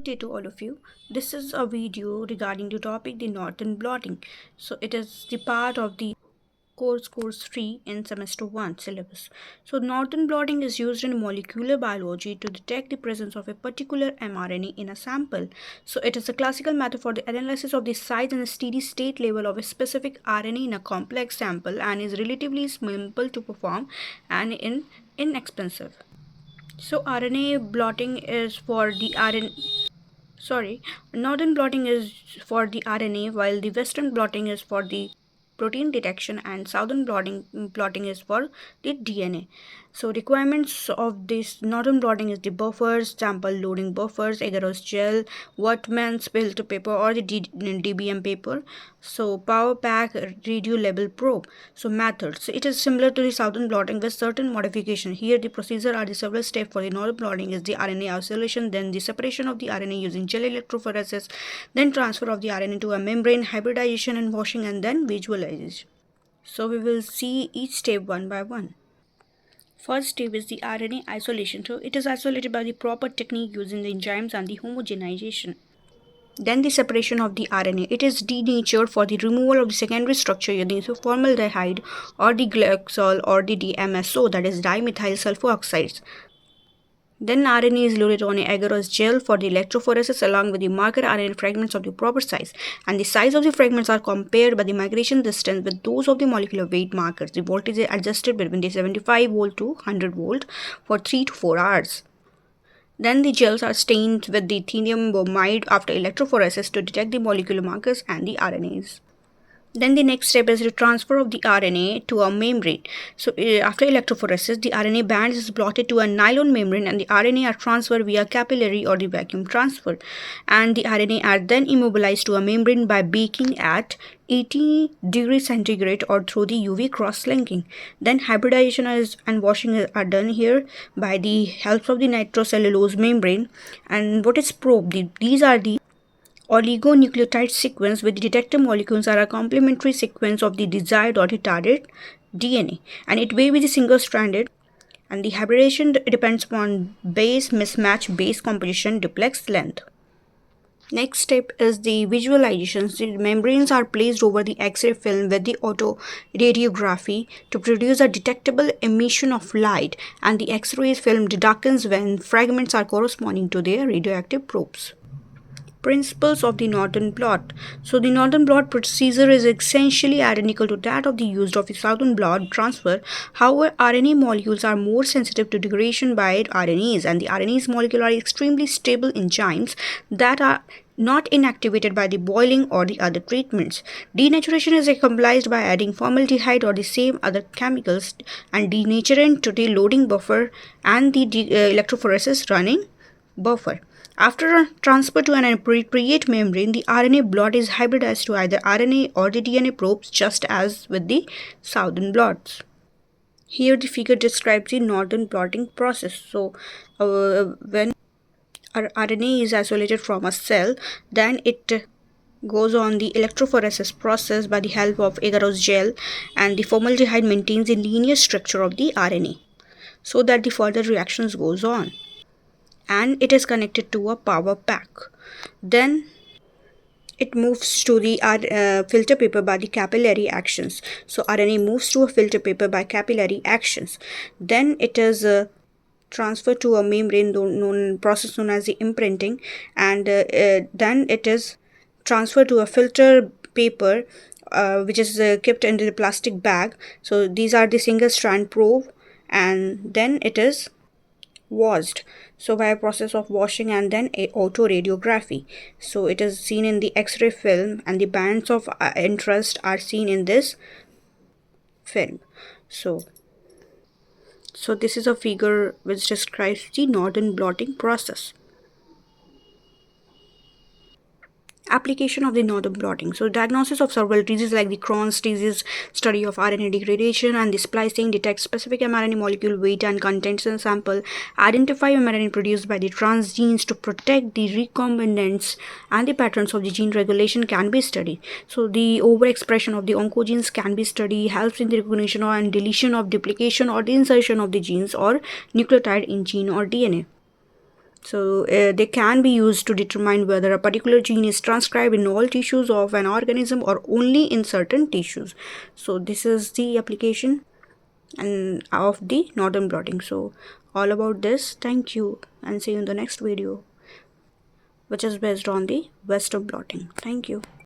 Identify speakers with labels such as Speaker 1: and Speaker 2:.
Speaker 1: Good day to all of you. This is a video regarding the topic the northern blotting. So it is the part of the course 3 in semester 1 syllabus. So northern blotting is used in molecular biology to detect the presence of a particular mRNA in a sample. So it is a classical method for the analysis of the size and steady state level of a specific RNA in a complex sample and is relatively simple to perform and inexpensive. So RNA blotting is for the RNA. Sorry, northern blotting is for the RNA, while the western blotting is for the protein detection, and southern blotting is for the DNA. So requirements of this northern blotting is the buffers, sample loading buffers, agarose gel, Wortmann's filter paper or the DBM paper. So power pack radio label probe. So methods. So it is similar to the southern blotting with certain modification. Here the procedure are the several steps. For the northern blotting is the RNA isolation, then the separation of the RNA using gel electrophoresis, then transfer of the RNA to a membrane, hybridization and washing, and then visualization. So we will see each step one by one. First step is the RNA isolation. So it is isolated by the proper technique using the enzymes and the homogenization. Then the separation of the RNA. It is denatured for the removal of the secondary structure using formaldehyde or the glycol or the DMSO, that is dimethyl sulfoxides. Then RNA is loaded on a agarose gel for the electrophoresis along with the marker RNA fragments of the proper size. And the size of the fragments are compared by the migration distance with those of the molecular weight markers. The voltage is adjusted between the 75 volt to 100 volt for 3 to 4 hours. Then the gels are stained with the ethionium bromide after electrophoresis to detect the molecular markers and the RNAs. Then the next step is the transfer of the RNA to a membrane. So after electrophoresis, the RNA band is blotted to a nylon membrane and the RNA are transferred via capillary or the vacuum transfer. And the RNA are then immobilized to a membrane by baking at 80 degrees centigrade or through the UV cross-linking. Then hybridization and washing are done here by the help of the nitrocellulose membrane. And what is probe? These are the oligonucleotide sequence with the detector molecules are a complementary sequence of the desired or the target DNA, and it may be the single stranded, and the hybridization depends upon base mismatch, base composition, duplex length. Next step is the visualization. The membranes are placed over the X-ray film with the autoradiography to produce a detectable emission of light, and the X-ray film darkens when fragments are corresponding to their radioactive probes. Principles of the northern blot. So the northern blot procedure is essentially identical to that of the used of the southern blot transfer. However, RNA molecules are more sensitive to degradation by RNAs, and the RNAs molecule are extremely stable enzymes that are not inactivated by the boiling or the other treatments. Denaturation is accomplished by adding formaldehyde or the same other chemicals and denaturant to the loading buffer and the electrophoresis running buffer. After transfer to an appropriate membrane, the RNA blot is hybridized to either RNA or the DNA probes, just as with the southern blots. Here the figure describes the northern blotting process. So when our RNA is isolated from a cell, then it goes on the electrophoresis process by the help of agarose gel, and the formaldehyde maintains the linear structure of the RNA so that the further reactions goes on, and it is connected to a power pack. Then it moves to the filter paper by the capillary actions. So RNA moves to a filter paper by capillary actions. Then it is transferred to a membrane process known as the imprinting, and then it is transferred to a filter paper which is kept into the plastic bag. So these are the single strand probe, and then it is washed, so by a process of washing and then a autoradiography. So it is seen in the X-ray film, and the bands of interest are seen in this film. So this is a figure which describes the northern blotting process. Application of the northern blotting. So diagnosis of several diseases like the Crohn's disease, study of RNA degradation and the splicing, detect specific mRNA molecule weight and contents in sample, identify mRNA produced by the transgenes to protect the recombinants, and the patterns of the gene regulation can be studied. So the overexpression of the oncogenes can be studied, helps in the recognition and deletion of duplication or the insertion of the genes or nucleotide in gene or DNA. So they can be used to determine whether a particular gene is transcribed in all tissues of an organism or only in certain tissues. So this is the application and of the northern blotting. So all about this. Thank you and see you in the next video, which is based on the western blotting. Thank you.